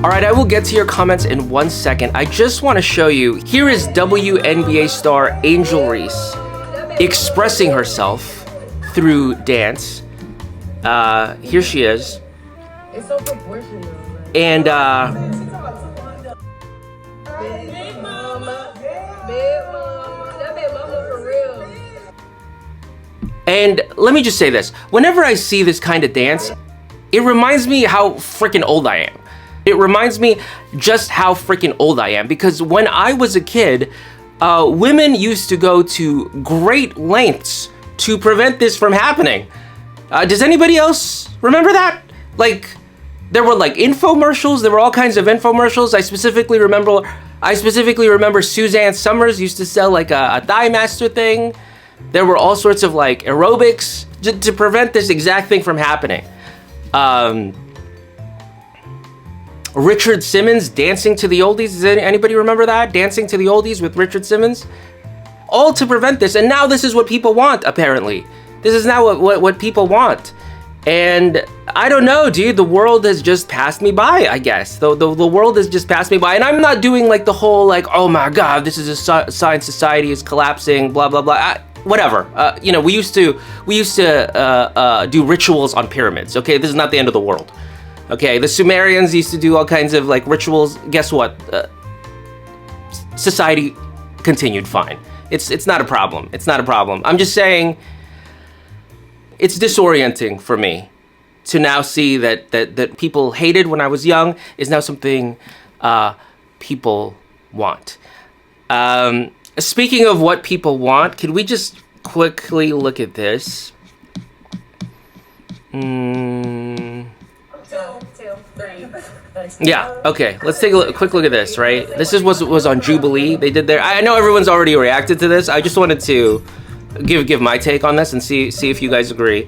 All right, I will get to your comments in 1 second. I just want to show you, here is WNBA star Angel Reese expressing herself through dance. Here she is. It's so proportional. And Big mama. That big mama for real. And let me just say this. Whenever I see this kind of dance, it reminds me how freaking old I am. It reminds me just how freaking old I am. Because when I was a kid, women used to go to great lengths to prevent this from happening. Does anybody else remember that? Like, there were like infomercials. There were all kinds of infomercials. I specifically remember Suzanne Summers used to sell like a Thigh Master thing. There were all sorts of like aerobics to prevent this exact thing from happening. Richard Simmons dancing to the oldies. Does anybody remember that? Dancing to the oldies with Richard Simmons? All to prevent this. And now this is what people want, apparently. This is now what people want. And I don't know, dude. The world has just passed me by, I guess. The world has just passed me by. And I'm not doing like the whole like, oh my God, this is a science society is collapsing, blah, blah, blah. Whatever. You know, we used to do rituals on pyramids. Okay, this is not the end of the world. Okay, the Sumerians used to do all kinds of like rituals. Guess what? Society continued fine. It's not a problem. It's not a problem. I'm just saying it's disorienting for me to now see that people hated when I was young is now something people want. Speaking of what people want, can we just quickly look at this? Yeah, okay, let's take a quick look at this, right? This is what was on Jubilee. They did their, I know everyone's already reacted to this. I just wanted to give my take on this and see if you guys agree.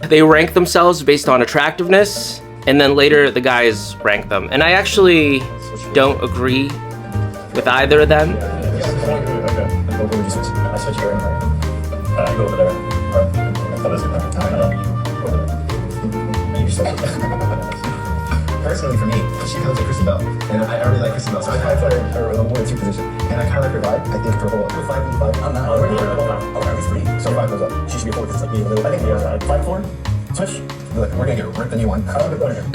They rank themselves based on attractiveness, and then later the guys rank them. And I actually don't agree with either of them. Personally, for me, she kind of like Kristen Bell, and I really like Kristen Bell, so I kind of put her in a 1 or 2 position, and I kind of like her vibe. I think her whole 5'5". I'm not. We're okay, at least 3. So 5 goes up. She should be 4 because it's like me. I think we're 5'4". Switch. We're gonna get her. We're the new one.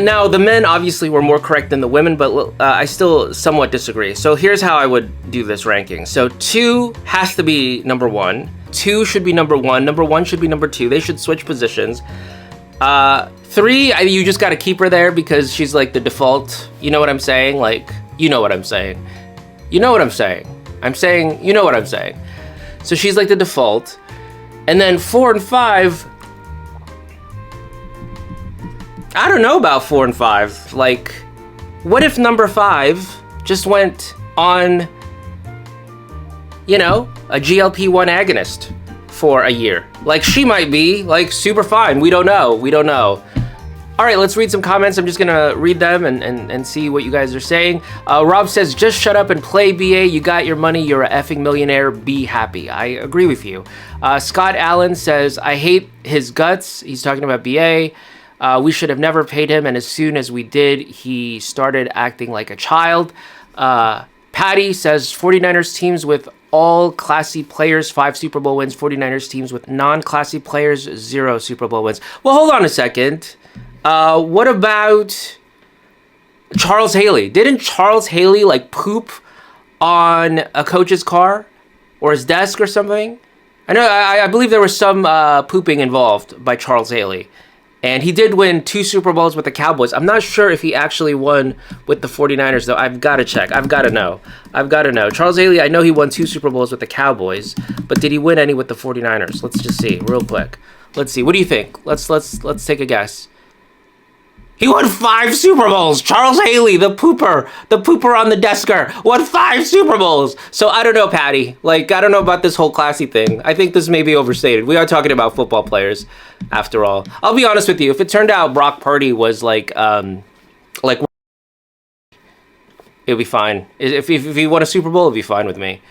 Now, the men obviously were more correct than the women, but I still somewhat disagree. So here's how I would do this ranking. So 2 has to be number 1. 2 should be number 1. Number 1 should be number 2. They should switch positions. 3, you just gotta keep her there because she's like the default. You know what I'm saying? Like, you know what I'm saying. You know what I'm saying. I'm saying, you know what I'm saying. So she's like the default. And then 4 and 5, I don't know about 4 and 5. Like, what if number 5 just went on, you know, a GLP-1 agonist for a year? Like, she might be like super fine. We don't know. We don't know. All right, let's read some comments. I'm just gonna read them and see what you guys are saying. Rob says, just shut up and play, BA. You got your money. You're a effing millionaire. Be happy. I agree with you. Scott Allen says, I hate his guts. He's talking about BA. We should have never paid him, and as soon as we did, he started acting like a child. Patty says, 49ers teams with all classy players, 5 Super Bowl wins. 49ers teams with non-classy players, 0 Super Bowl wins. Well, hold on a second. What about Charles Haley? Didn't Charles Haley like poop on a coach's car or his desk or something? I believe there was some pooping involved by Charles Haley. And he did win 2 Super Bowls with the Cowboys. I'm not sure if he actually won with the 49ers, though. I've got to check. I've got to know. Charles Haley, I know he won 2 Super Bowls with the Cowboys, but did he win any with the 49ers? Let's just see real quick. Let's see. What do you think? Let's take a guess. He won 5 Super Bowls. Charles Haley, the pooper on the desker, won 5 Super Bowls. So I don't know, Patty. Like, I don't know about this whole classy thing. I think this may be overstated. We are talking about football players, after all. I'll be honest with you. If it turned out Brock Purdy was like it'd be fine. If he won a Super Bowl, it'd be fine with me.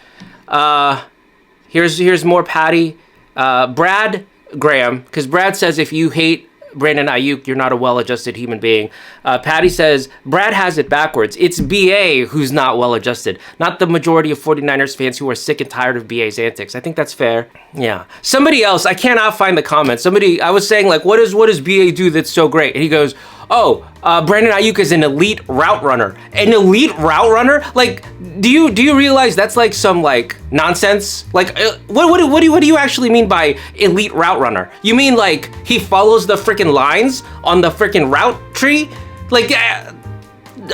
Here's more Patty. Brad Graham, because Brad says if you hate Brandon Aiyuk, you're not a well-adjusted human being. Patty says, Brad has it backwards. It's BA who's not well-adjusted, not the majority of 49ers fans who are sick and tired of BA's antics. I think that's fair. Yeah. Somebody else, I cannot find the comment. I was saying, like, what does BA do that's so great? And he goes, oh, Brandon Aiyuk is an elite route runner. An elite route runner? Like, do you realize that's like some like nonsense? Like, what do you actually mean by elite route runner? You mean like he follows the freaking lines on the freaking route tree? Like,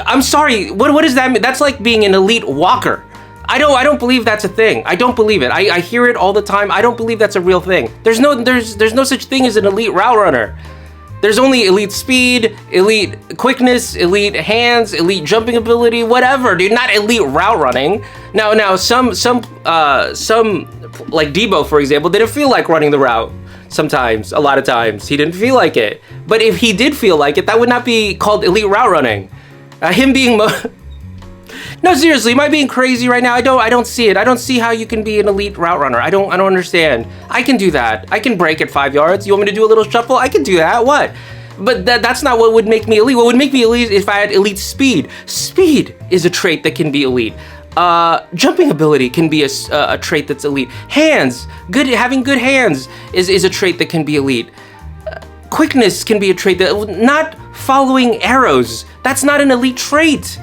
I'm sorry, what does that mean? That's like being an elite walker. I don't believe that's a thing. I don't believe it. I hear it all the time. I don't believe that's a real thing. There's no such thing as an elite route runner. There's only elite speed, elite quickness, elite hands, elite jumping ability, whatever, dude. Not elite route running. Now, some like Debo, for example, didn't feel like running the route. Sometimes, a lot of times, he didn't feel like it. But if he did feel like it, that would not be called elite route running. Him being no, seriously, am I being crazy right now? I don't see it. I don't see how you can be an elite route runner. I don't understand. I can do that. I can break at 5 yards. You want me to do a little shuffle? I can do that. What? But that's not what would make me elite. What would make me elite is if I had elite speed. Speed is a trait that can be elite. Jumping ability can be a trait that's elite. Hands, having good hands is a trait that can be elite. Quickness can be a trait that, not following arrows. That's not an elite trait.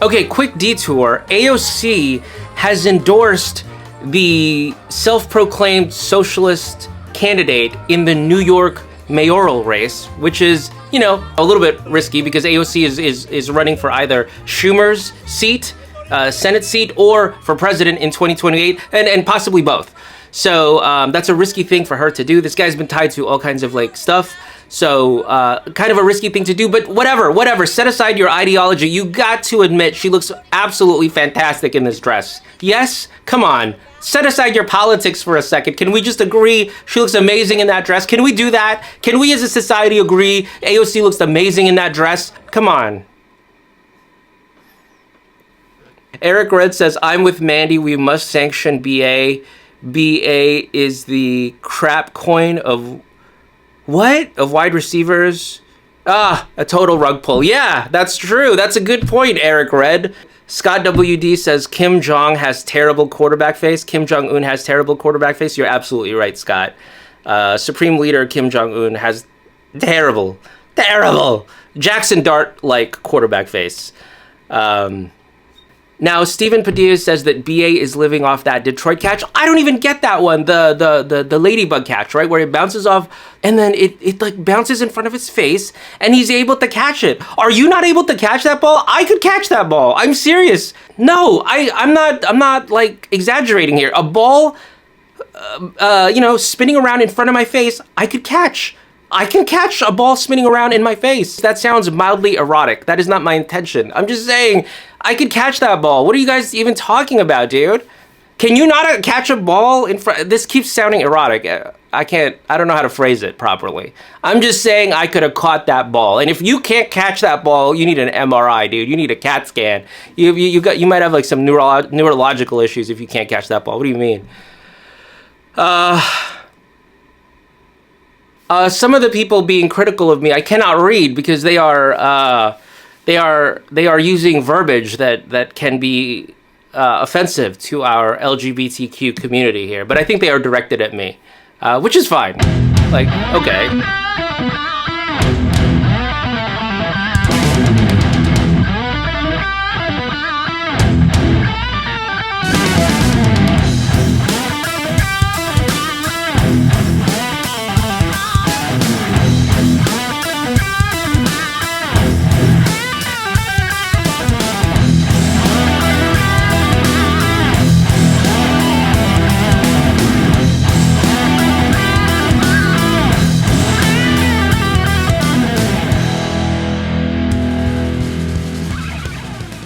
Okay, quick detour. AOC has endorsed the self-proclaimed socialist candidate in the New York mayoral race, which is, you know, a little bit risky because AOC is running for either Schumer's seat, Senate seat, or for president in 2028, and possibly both. So that's a risky thing for her to do. This guy's been tied to all kinds of like stuff. So kind of a risky thing to do, but whatever. Set aside your ideology. You got to admit she looks absolutely fantastic in this dress. Yes? Come on. Set aside your politics for a second. Can we just agree she looks amazing in that dress? Can we do that? Can we as a society agree AOC looks amazing in that dress? Come on. Eric Red says, I'm with Mandy. We must sanction BA. BA is the crap coin of what? Of wide receivers? A total rug pull. Yeah, that's true. That's a good point, Eric Red. Scott WD says Kim Jong has terrible quarterback face. Kim Jong-un has terrible quarterback face. You're absolutely right, Scott. Supreme Leader Kim Jong-un has terrible Jackson Dart-like quarterback face. Now, Stephen Padilla says that BA is living off that Detroit catch. I don't even get that one, the ladybug catch, right? Where it bounces off and then it like bounces in front of his face and he's able to catch it. Are you not able to catch that ball? I could catch that ball. I'm serious. No, I'm not like exaggerating here. A ball, spinning around in front of my face, I could catch. I can catch a ball spinning around in my face. That sounds mildly erotic. That is not my intention. I'm just saying, I could catch that ball. What are you guys even talking about, dude? Can you not catch a ball in front? This keeps sounding erotic. I don't know how to phrase it properly. I'm just saying I could have caught that ball. And if you can't catch that ball, you need an MRI, dude. You need a CAT scan. You might have like some neurological issues if you can't catch that ball. What do you mean? Some of the people being critical of me, I cannot read because they are using verbiage that can be offensive to our LGBTQ community here. But I think they are directed at me, which is fine. Like, okay.